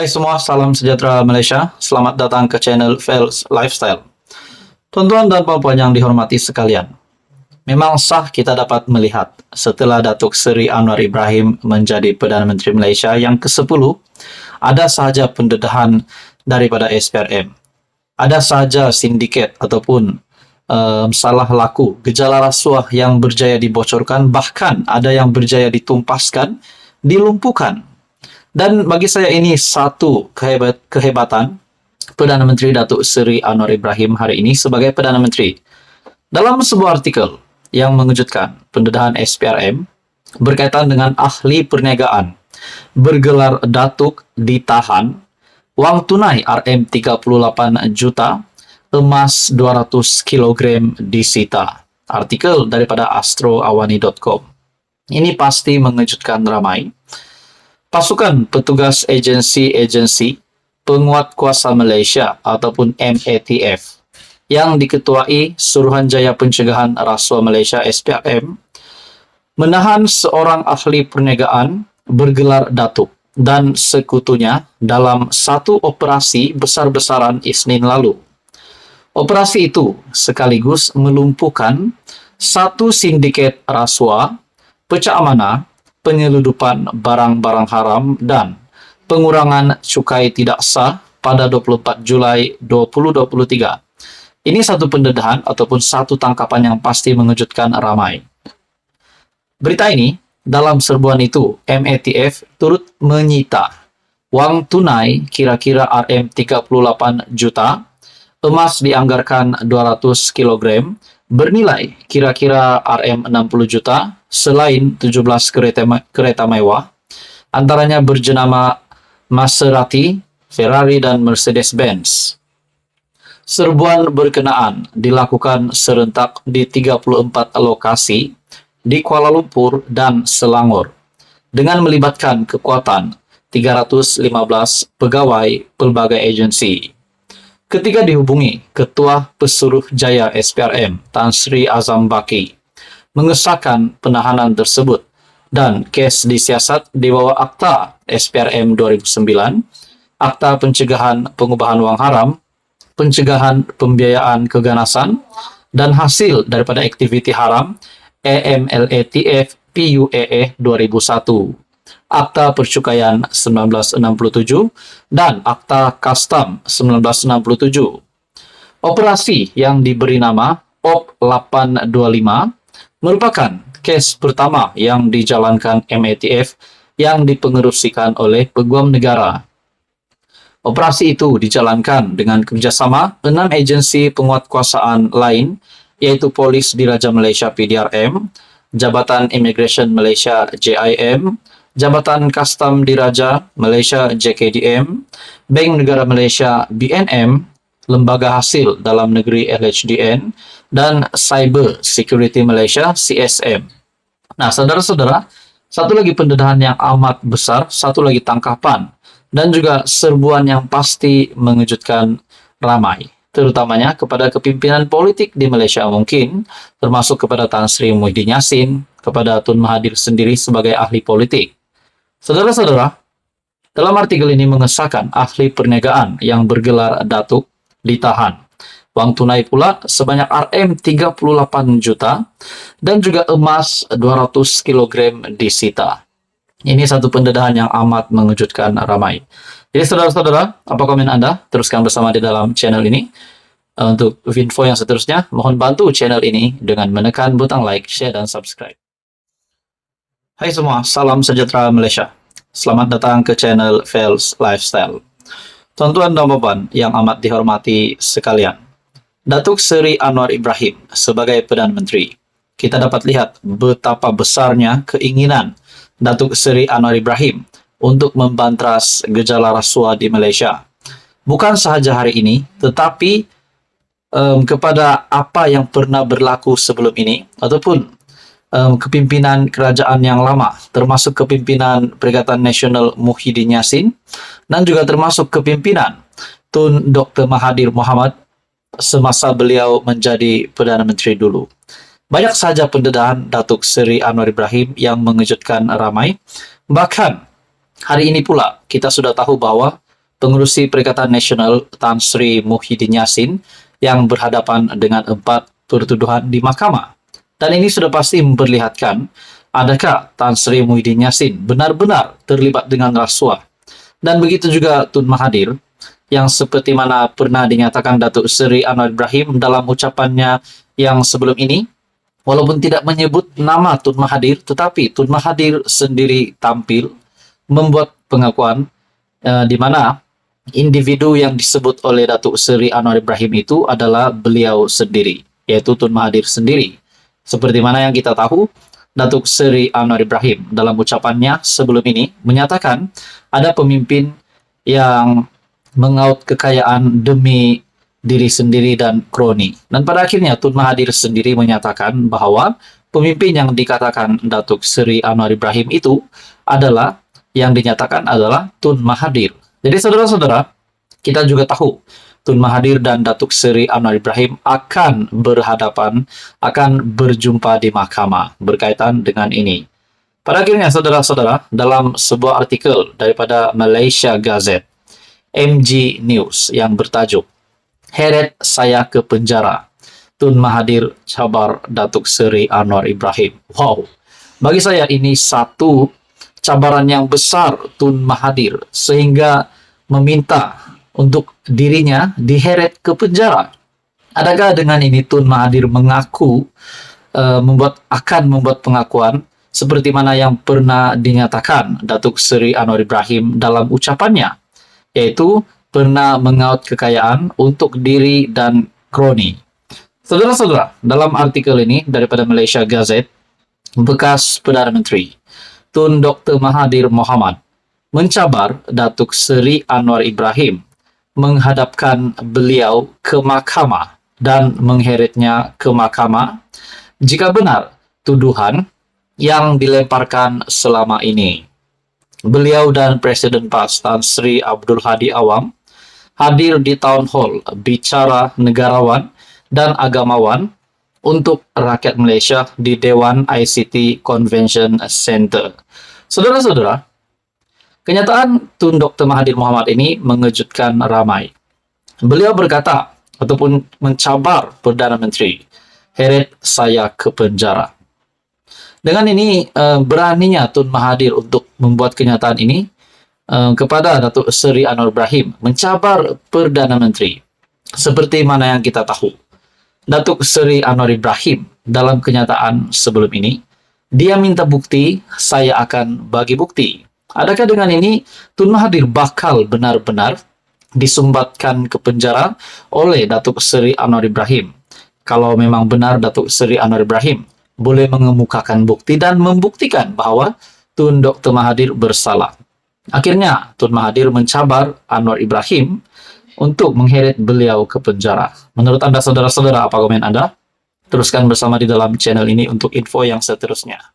Hai semua, salam sejahtera Malaysia. Selamat datang ke channel Fels Lifestyle. Tuan-tuan dan puan-puan yang dihormati sekalian, memang sah kita dapat melihat setelah Datuk Seri Anwar Ibrahim menjadi Perdana Menteri Malaysia yang ke-10, ada sahaja pendedahan daripada SPRM. Ada sahaja sindiket ataupun salah laku, gejala rasuah yang berjaya dibocorkan, bahkan ada yang berjaya ditumpaskan, dilumpuhkan. Dan bagi saya ini satu kehebatan Perdana Menteri Datuk Seri Anwar Ibrahim hari ini sebagai Perdana Menteri. Dalam sebuah artikel yang mengejutkan, pendedahan SPRM berkaitan dengan ahli perniagaan bergelar Datuk ditahan, wang tunai RM38 juta, emas 200 kg disita. Artikel daripada astroawani.com. Ini pasti mengejutkan ramai. Pasukan petugas agensi penguat kuasa Malaysia ataupun MATF yang diketuai Suruhanjaya Pencegahan Rasuah Malaysia SPRM menahan seorang ahli perniagaan bergelar Datuk dan sekutunya dalam satu operasi besar-besaran Isnin lalu. Operasi itu sekaligus melumpuhkan satu sindiket rasuah, pecah amanah, penyeludupan barang-barang haram dan pengurangan cukai tidak sah pada 24 Julai 2023. Ini satu pendedahan ataupun satu tangkapan yang pasti mengejutkan ramai. Berita ini, dalam serbuan itu, MATF turut menyita wang tunai kira-kira RM38 juta, emas dianggarkan 200 kg, bernilai kira-kira RM60 juta, selain 17 kereta mewah, antaranya berjenama Maserati, Ferrari, dan Mercedes-Benz. Serbuan berkenaan dilakukan serentak di 34 lokasi di Kuala Lumpur dan Selangor, dengan melibatkan kekuatan 315 pegawai pelbagai agensi. Ketika dihubungi Ketua Pesuruhjaya SPRM, Tan Sri Azam Baki, mengesahkan penahanan tersebut dan kes disiasat di bawah Akta SPRM 2009, Akta Pencegahan Pengubahan Wang Haram, Pencegahan Pembiayaan Keganasan, dan hasil daripada aktiviti haram AMLATF PUAA 2001, Akta Percukaian 1967, dan Akta Kastam 1967. Operasi yang diberi nama OP 825 merupakan kes pertama yang dijalankan MATF yang dipengerusikan oleh Peguam Negara. Operasi itu dijalankan dengan kerjasama 6 agensi penguatkuasaan lain, yaitu Polis Diraja Malaysia PDRM, Jabatan Immigration Malaysia JIM, Jabatan Kastam Diraja Malaysia JKDM, Bank Negara Malaysia BNM, Lembaga Hasil Dalam Negeri LHDN, dan Cyber Security Malaysia CSM. Nah, saudara-saudara, satu lagi pendedahan yang amat besar, satu lagi tangkapan, dan juga serbuan yang pasti mengejutkan ramai, terutamanya kepada kepimpinan politik di Malaysia mungkin, termasuk kepada Tan Sri Muhyiddin Yassin, kepada Tun Mahathir sendiri sebagai ahli politik. Saudara-saudara, dalam artikel ini mengesahkan ahli perniagaan yang bergelar Datuk ditahan. Wang tunai pula sebanyak RM38 juta dan juga emas 200 kg disita. Ini satu pendedahan yang amat mengejutkan ramai. Jadi saudara-saudara, apa komen Anda? Teruskan bersama di dalam channel ini. Untuk info yang seterusnya, mohon bantu channel ini dengan menekan butang like, share, dan subscribe. Hai semua, salam sejahtera Malaysia. Selamat datang ke channel Fels Lifestyle. Tuan-tuan dan puan yang amat dihormati sekalian, Datuk Seri Anwar Ibrahim sebagai Perdana Menteri, kita dapat lihat betapa besarnya keinginan Datuk Seri Anwar Ibrahim untuk membantras gejala rasuah di Malaysia. Bukan sahaja hari ini, tetapi kepada apa yang pernah berlaku sebelum ini, ataupun kepimpinan kerajaan yang lama, termasuk kepimpinan Perikatan Nasional Muhyiddin Yassin, dan juga termasuk kepimpinan Tun Dr. Mahathir Mohamad semasa beliau menjadi Perdana Menteri dulu. Banyak saja pendedahan Datuk Seri Anwar Ibrahim yang mengejutkan ramai. Bahkan hari ini pula kita sudah tahu bahwa pengurusi Perikatan Nasional Tan Sri Muhyiddin Yassin yang berhadapan dengan 4 pertuduhan di mahkamah. Dan ini sudah pasti memperlihatkan adakah Tan Sri Muhyiddin Yassin benar-benar terlibat dengan rasuah. Dan begitu juga Tun Mahathir yang seperti mana pernah dinyatakan Datuk Seri Anwar Ibrahim dalam ucapannya yang sebelum ini, walaupun tidak menyebut nama Tun Mahathir, tetapi Tun Mahathir sendiri tampil membuat pengakuan di mana individu yang disebut oleh Datuk Seri Anwar Ibrahim itu adalah beliau sendiri, yaitu Tun Mahathir sendiri. Seperti mana yang kita tahu, Datuk Seri Anwar Ibrahim dalam ucapannya sebelum ini menyatakan ada pemimpin yang mengaut kekayaan demi diri sendiri dan kroni. Dan pada akhirnya Tun Mahathir sendiri menyatakan bahwa pemimpin yang dikatakan Datuk Seri Anwar Ibrahim itu adalah yang dinyatakan adalah Tun Mahathir. Jadi saudara-saudara, kita juga tahu Tun Mahathir dan Datuk Seri Anwar Ibrahim akan berhadapan, akan berjumpa di mahkamah berkaitan dengan ini. Pada akhirnya saudara-saudara, dalam sebuah artikel daripada Malaysia Gazette, MG News yang bertajuk "Heret Saya ke Penjara, Tun Mahathir cabar Datuk Seri Anwar Ibrahim." Wow, bagi saya ini satu cabaran yang besar Tun Mahathir sehingga meminta untuk dirinya diheret ke penjara. Adakah dengan ini Tun Mahathir mengaku akan membuat pengakuan seperti mana yang pernah dinyatakan Datuk Seri Anwar Ibrahim dalam ucapannya, yaitu pernah mengaut kekayaan untuk diri dan kroni. Saudara-saudara, dalam artikel ini daripada Malaysia Gazette, bekas Perdana Menteri Tun Dr. Mahathir Mohamad mencabar Datuk Seri Anwar Ibrahim menghadapkan beliau ke mahkamah dan mengheretnya ke mahkamah jika benar tuduhan yang dilemparkan selama ini. Beliau dan Presiden PAS Tan Sri Abdul Hadi Awang hadir di Town Hall bicara negarawan dan agamawan untuk rakyat Malaysia di Dewan ICT Convention Center. Saudara-saudara, kenyataan Tun Dr. Mahathir Mohamad ini mengejutkan ramai. Beliau berkata ataupun mencabar Perdana Menteri, "Heret saya ke penjara." Dengan ini beraninya Tun Mahathir untuk membuat kenyataan ini kepada Datuk Seri Anwar Ibrahim, mencabar Perdana Menteri. Seperti mana yang kita tahu, Datuk Seri Anwar Ibrahim dalam kenyataan sebelum ini, dia minta bukti, saya akan bagi bukti. Adakah dengan ini Tun Mahathir bakal benar-benar disumbatkan ke penjara oleh Datuk Seri Anwar Ibrahim? Kalau memang benar Datuk Seri Anwar Ibrahim boleh mengemukakan bukti dan membuktikan bahwa Tun Dr. Mahathir bersalah. Akhirnya Tun Mahathir mencabar Anwar Ibrahim untuk mengheret beliau ke penjara. Menurut Anda saudara-saudara, apa komen Anda? Teruskan bersama di dalam channel ini untuk info yang seterusnya.